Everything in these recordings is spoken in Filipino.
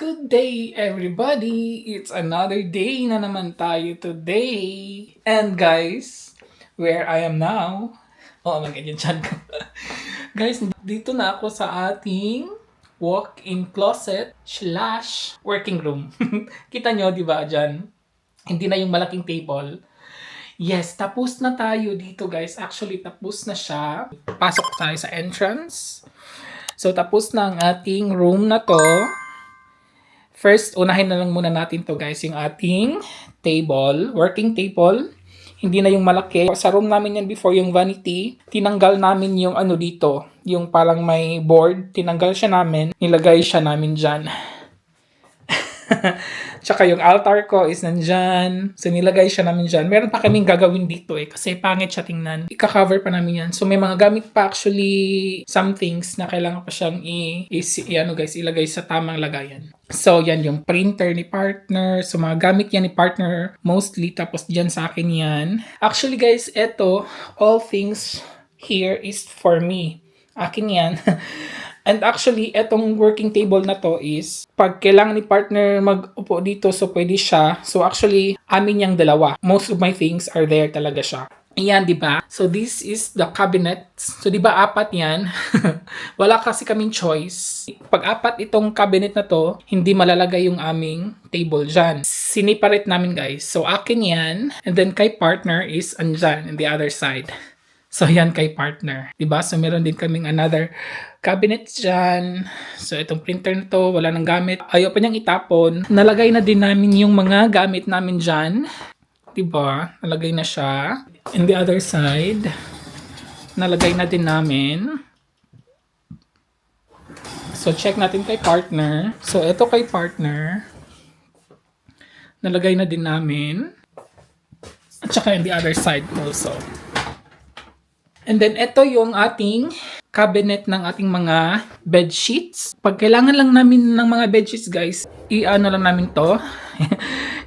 Good day, everybody! It's another day na naman tayo today. And guys, where I am now, ganyan dyan ko. Guys, dito na ako sa ating walk-in closet / working room. Kita nyo, di ba, dyan? Hindi na yung malaking table. Yes, tapos na tayo dito, guys. Actually, tapos na siya. Pasok tayo sa entrance. So, tapos na ang ating room na to. First, unahin na lang muna natin to guys, yung ating table, working table. Hindi na yung malaki. Sa room namin yan before, yung vanity, tinanggal namin yung ano dito, yung parang may board, tinanggal siya namin, nilagay siya namin dyan. Tsaka yung altar ko is nandyan. So, nilagay siya namin dyan. Meron pa kaming gagawin dito kasi pangit siya tingnan. Ika-cover pa namin yan. So, may mga gamit pa actually some things na kailangan pa siyang ilagay sa tamang lagayan. So, yan yung printer ni partner. So, mga gamit yan ni partner mostly. Tapos, dyan sa akin yan. Actually, guys, all things here is for me. Akin yan. And actually, etong working table na to is, pag kailangan ni partner mag-upo dito, so pwede siya. So actually, amin yung dalawa. Most of my things are there talaga siya. Ayan, di ba? So this is the cabinet. So di ba apat yan? Wala kasi kaming choice. Pag apat itong cabinet na to, hindi malalagay yung aming table dyan. Siniparate namin guys. So akin yan. And then kay partner is andyan in the other side. So, yan kay partner. Diba? So, meron din kaming another cabinet dyan. So, itong printer na to, wala nang gamit. Ayaw pa niyang itapon. Nalagay na din namin yung mga gamit namin dyan. Diba? Nalagay na siya. In the other side, nalagay na din namin. So, check natin kay partner. So, ito kay partner. Nalagay na din namin. At saka in the other side also. And then, ito yung ating cabinet ng ating mga bed sheets. Pag kailangan lang namin ng mga bed sheets, guys, i-ano lang namin to.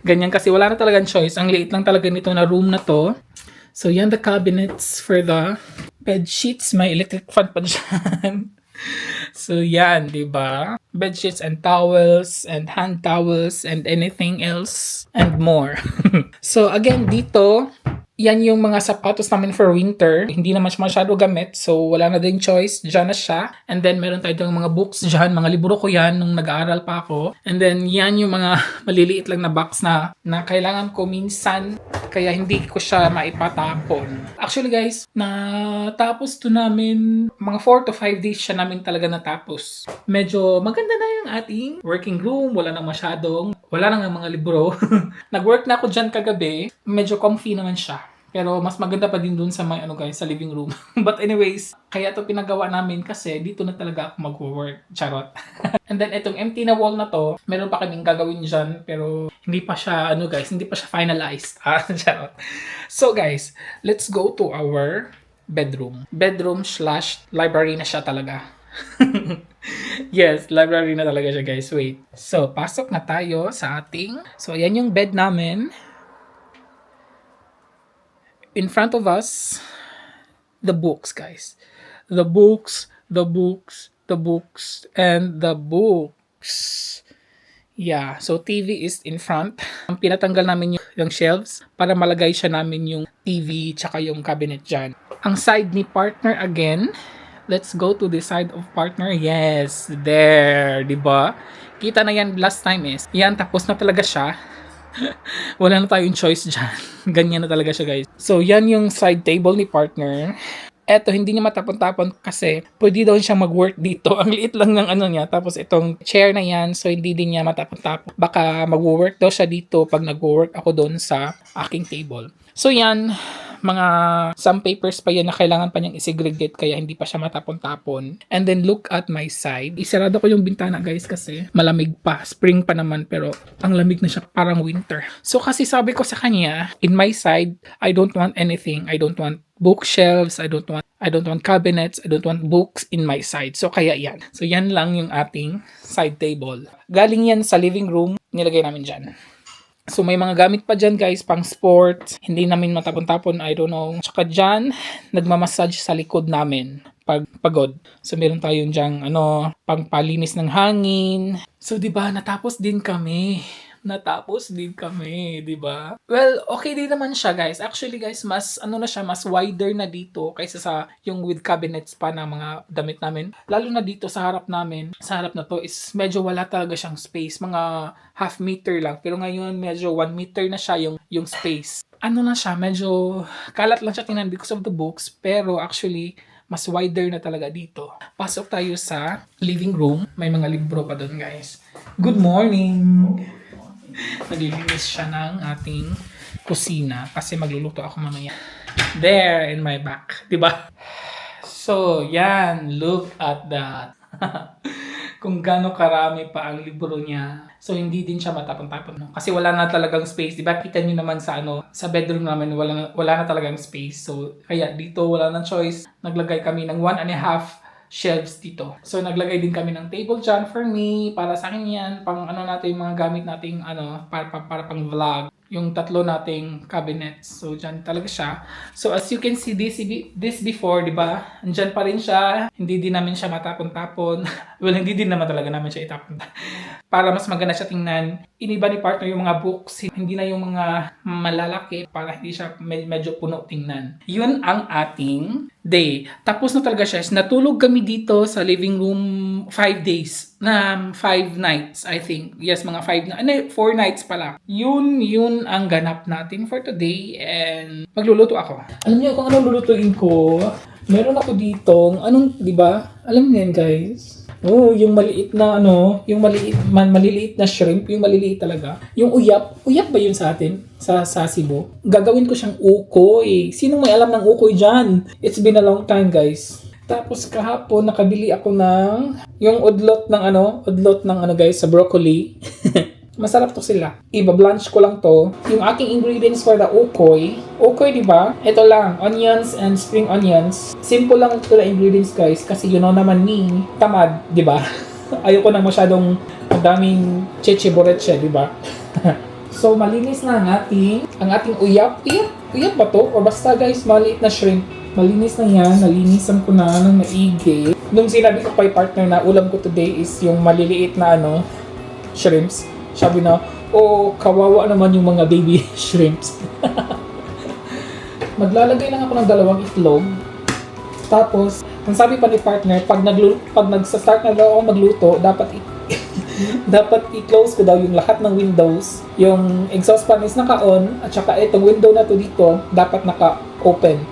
Ganyan kasi wala na talagang choice. Ang liit lang talaga nito na room na to. So, yan the cabinets for the bed sheets. May electric fan pa dyan. So, yan, di ba? Bed sheets and towels and hand towels and anything else and more. So, again, dito, yan yung mga sapatos namin for winter. Hindi naman siya masyado gamit. So, wala na din choice. Diyan na siya. And then, meron tayong mga books dyan. Mga libro ko yan nung nag-aaral pa ako. And then, yan yung mga maliliit lang na box na kailangan ko minsan. Kaya hindi ko siya maipatapon. Actually, guys, natapos to namin. Mga 4 to 5 days siya namin talaga natapos. Medyo maganda na yung ating working room. Wala nang mga libro. Nag-work na ako dyan kagabi. Medyo comfy naman siya. Pero mas maganda pa din dun sa sa living room. But anyways, kaya to pinagawa namin kasi dito na talaga ako mag-work. Charot. And then itong empty na wall na to, meron pa kaming gagawin dyan pero hindi pa siya hindi pa siya finalized. Charot. So guys, let's go to our bedroom. Bedroom/library na siya talaga. Yes, library na talaga siya guys. Wait. So, pasok na tayo sa ating. So, ayan yung bed namin. In front of us, the books, guys. The books, and the books. Yeah, so TV is in front. Pinatanggal namin yung shelves para malagay siya namin yung TV tsaka yung cabinet dyan. Ang side ni partner again. Let's go to the side of partner. Yes, there, di ba? Kita na yan last time is. Yan, tapos na talaga siya. Wala na tayong choice dyan. Ganyan na talaga siya guys. So yan yung side table ni partner. Eto, hindi niya matapon-tapon kasi pwede daw siyang mag-work dito. Ang liit lang ng niya. Tapos itong chair na yan, so hindi din niya matapon-tapon. Baka mag-work daw siya dito pag nag-work ako doon sa aking table. So yan, mga some papers pa yan na kailangan pa niyang isegregate kaya hindi pa siya matapon-tapon. And then look at my side. Isarado ko yung bintana guys kasi malamig pa. Spring pa naman pero ang lamig na siya parang winter. So kasi sabi ko sa kanya, in my side, I don't want anything. I don't want bookshelves, I don't want cabinets, I don't want books in my side. So kaya yan. So yan lang yung ating side table. Galing yan sa living room, nilagay namin dyan. So may mga gamit pa dyan guys, pang sports. Hindi namin matapon-tapon, I don't know. Tsaka dyan, nagmamassage sa likod namin. pag pagod. So meron tayong diyang pangpalinis ng hangin. So 'di ba natapos din kami. Natapos din kami, 'di ba? Well, okay din naman siya, guys. Actually, guys, mas na siya, mas wider na dito kaysa sa yung with cabinets pa ng mga damit namin. Lalo na dito sa harap namin, sa harap na to is medyo wala talaga siyang space, mga half meter lang. Pero ngayon medyo 1 meter na siya yung space. Na siya, medyo kalat lang siya tingnan because of the books, pero actually mas wider na talaga dito. Pasok tayo sa living room. May mga libro pa doon, guys. Good morning! Naglilinis siya ng ating kusina kasi magluluto ako mamaya. There in my back, 'di ba? So, yan, look at that. Kung gaano karami pa ang libro niya. So, hindi din siya matapon-tapon. No? Kasi wala na talagang space. Diba, kita niyo naman sa sa bedroom namin, wala na talagang space. So, kaya dito wala na choice. Naglagay kami ng 1.5 shelves dito. So, naglagay din kami ng table dyan for me. Para sa akin yan. Pang natin yung mga gamit nating para pang vlog. Yung 3 nating cabinets. So, dyan talaga siya. So, as you can see this before, di ba? Andyan pa rin siya. Hindi din namin siya matapon-tapon. Well, hindi din naman talaga namin siya itapon. Para mas maganda siya tingnan. Iniba ni partner yung mga books. Hindi na yung mga malalaki para hindi siya medyo puno tingnan. Yun ang ating day. Tapos na talaga siya. Natulog kami dito sa living room 5 days. 5 nights, I think. Yes, mga 4 nights pala. Yun ang ganap natin for today. And magluluto ako. Alam niyo kung anong lulutuin ko? Meron ako dito. Di ba? Alam niyo yan, guys? Oh, yung maliit na yung maliliit na shrimp, yung maliliit talaga. Yung uyap ba yun sa atin? Sa Cebu? Gagawin ko siyang ukoy. Sino may alam ng ukoy dyan? It's been a long time, guys. Tapos kahapon nakabili ako ng yung udlot ng guys, sa broccoli. Masarap to sila. Iba-blanch ko lang to. Yung aking ingredients for the ukoy. Ukoy, di ba? Ito lang. Onions and spring onions. Simple lang ito na ingredients, guys. Kasi you know naman me, tamad, di ba? Ayoko nang masyadong madaming cheche-boreche, di ba? So, malinis na ang ating uyap. Uyap ba to? O basta, guys, maliit na shrimp. Malinis na yan. Nalinisan ko na ng maigi. Nung sinabi ko kay partner na ulam ko today is yung maliliit na shrimps. Sabi na, kawawa naman yung mga baby shrimps. Maglalagay lang ako ng 2 itlog. Tapos, ang sabi pa ni partner, pag nagsa-start na daw ako magluto, dapat i-close ko daw yung lahat ng windows. Yung exhaust fan is naka-on, at saka itong window na to dito, dapat naka-open.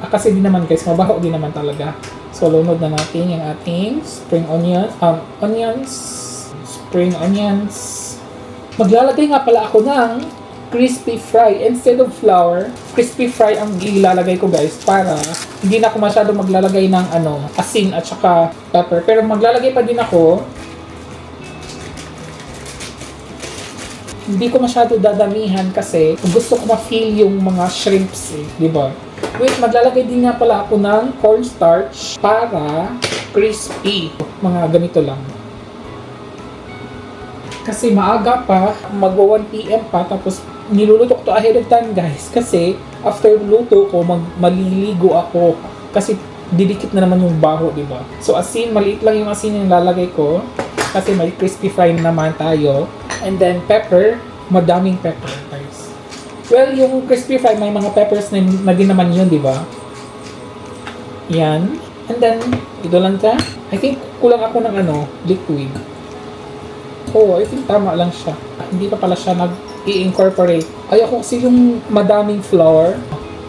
Kasi din naman, guys, mabaho din naman talaga. So, lunod na natin yung ating spring onions. Maglalagay nga pala ako ng crispy fry. Instead of flour, crispy fry ang ilalagay ko, guys, para hindi na ako masyado maglalagay ng asin at saka pepper. Pero maglalagay pa din ako. Hindi ko masyado dadamihan kasi gusto ko ma-feel yung mga shrimps, di ba? Wait, maglalagay din nga pala ako ng cornstarch para crispy. Mga ganito lang. Kasi maaga pa, magwa 1 PM pa, tapos niluluto ko to ahead of time, guys. Kasi after luto ko, maliligo ako. Kasi didikit na naman yung baho, di ba? So asin, maliit lang yung asin yung lalagay ko. Kasi may crispy fry naman tayo. And then pepper, madaming pepper, guys. Well, yung crispy fry, may mga peppers na din naman yun, di ba? Yan. And then, ito lang siya. I think kulang ako ng liquid. I think tama lang siya. Hindi pa pala siya nag-i-incorporate. Ayoko kasi yung madaming flour.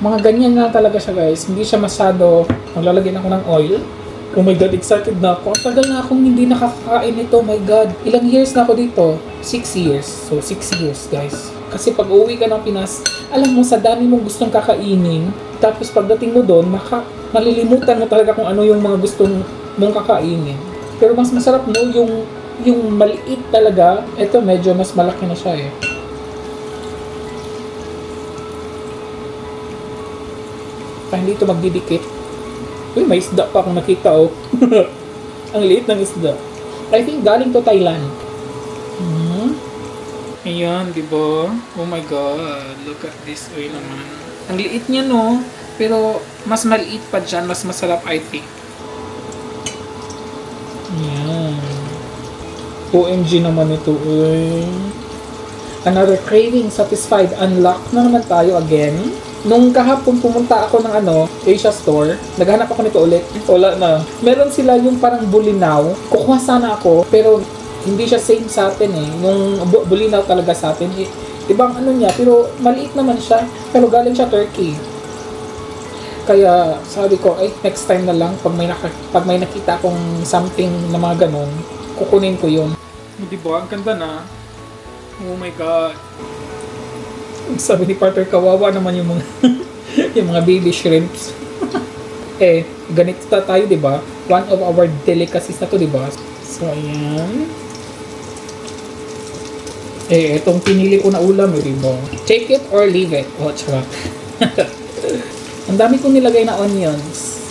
Mga ganyan na talaga siya, guys. Hindi siya masyado. Maglalagay na ako ng oil. Oh my God, excited na ako. Ang tagal na akong hindi nakakakain nito. Oh my God. Ilang years na ako dito? 6 years. So, 6 years, guys. Kasi pag uwi ka ng Pinas, alam mo, sa dami mong gustong kakainin. Tapos pagdating mo doon, malilimutan mo talaga kung ano yung mga gustong mong kakainin. Pero mas masarap mo yung maliit talaga. Ito medyo mas malaki na siya eh. Kaya hindi ito magdidikit. Uy, may isda pa akong nakita Ang liit ng isda. I think galing to Thailand. Ayan, diba? Oh my God. Look at this. Uy naman. Ang liit niya, no? Pero mas maliit pa dyan, mas masarap I think. Yan. OMG naman ito eh. Another craving satisfied. Unlock na naman tayo again. Nung kahapon pumunta ako ng Asia store, naghanap ako nito ulit. Wala na. Meron sila yung parang bulinaw. Kukuha sana ako, pero hindi siya same sa atin eh. Yung bulinaw talaga sa atin. Ibang niya, pero maliit naman siya. Pero galing siya Turkey. Kaya sabi ko, ay next time na lang pag may nakita akong something na mga ganon, kukunin ko yun. Diba? Ang ganda na. Oh my God. Sabi ni Partner, kawawa naman yung mga yung mga baby shrimps. Ganito tayo, diba? One of our delicacies na to, diba? So, ayan. Itong pinili ko na ulam, diba? Take it or leave it. Oh, charot. Ang dami kong nilagay na onions.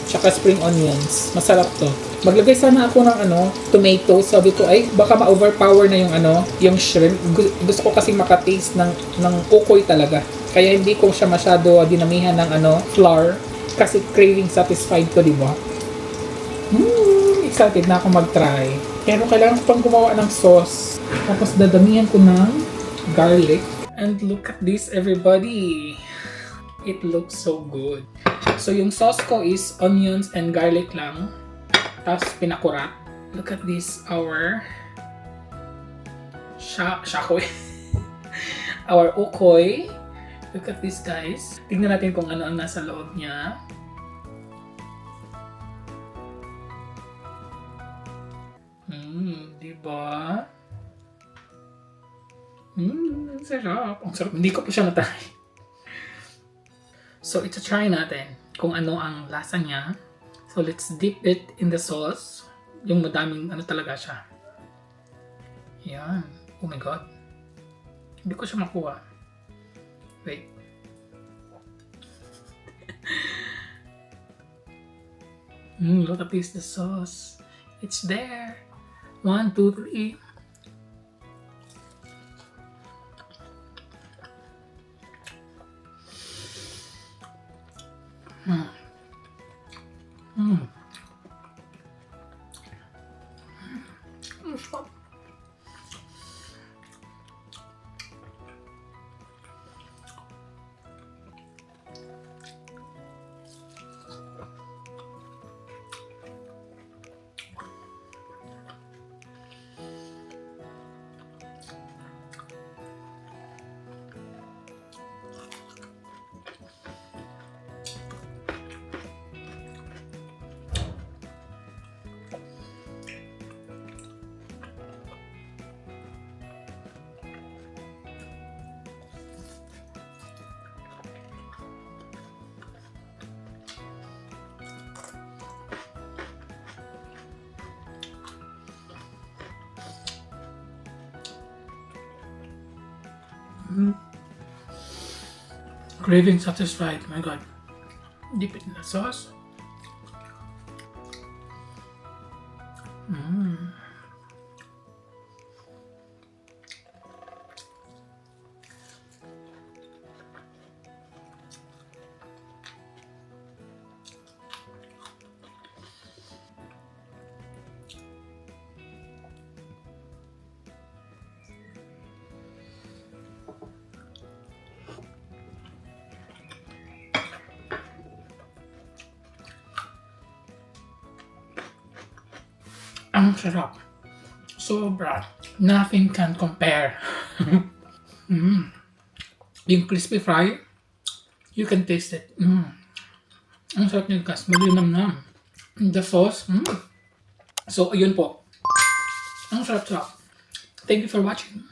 Tsaka spring onions. Masarap to. Maglagay sana ako ng tomato. Sabi ko, ay, baka ma-overpower na yung shrimp. Gusto ko kasing makataste ng ukoy talaga. Kaya hindi ko siya masyado dinamihan ng flour. Kasi craving satisfied ko, di ba? Excited na ako mag-try. Pero kailangan ko pang gumawa ng sauce. Tapos dadamihan ko ng garlic. And look at this, everybody. It looks so good. So yung sauce ko is onions and garlic lang. Tapos pinakurat. Look at this, our shakoy. Our ukoy. Look at this, guys. Tingnan natin kung ano ang nasa loob niya. Diba? Ang sarap. Ang sarap. Hindi ko pa siya natry. So, ito-try natin kung ano ang lasa niya. So, let's dip it in the sauce. Yung madaming talaga siya. Yan. Oh my God. Hindi ko siya makuha. Wait. Look at this, the sauce. It's there. 1, 2, 3. Craving satisfied. My God. Dip it in the sauce. Ang sarap. Sobra. Nothing can compare. Yung crispy fry, you can taste it. Ang sarap niya, guys. Malinam-nam. The sauce. So, ayun po. Ang sarap-sarap. Thank you for watching.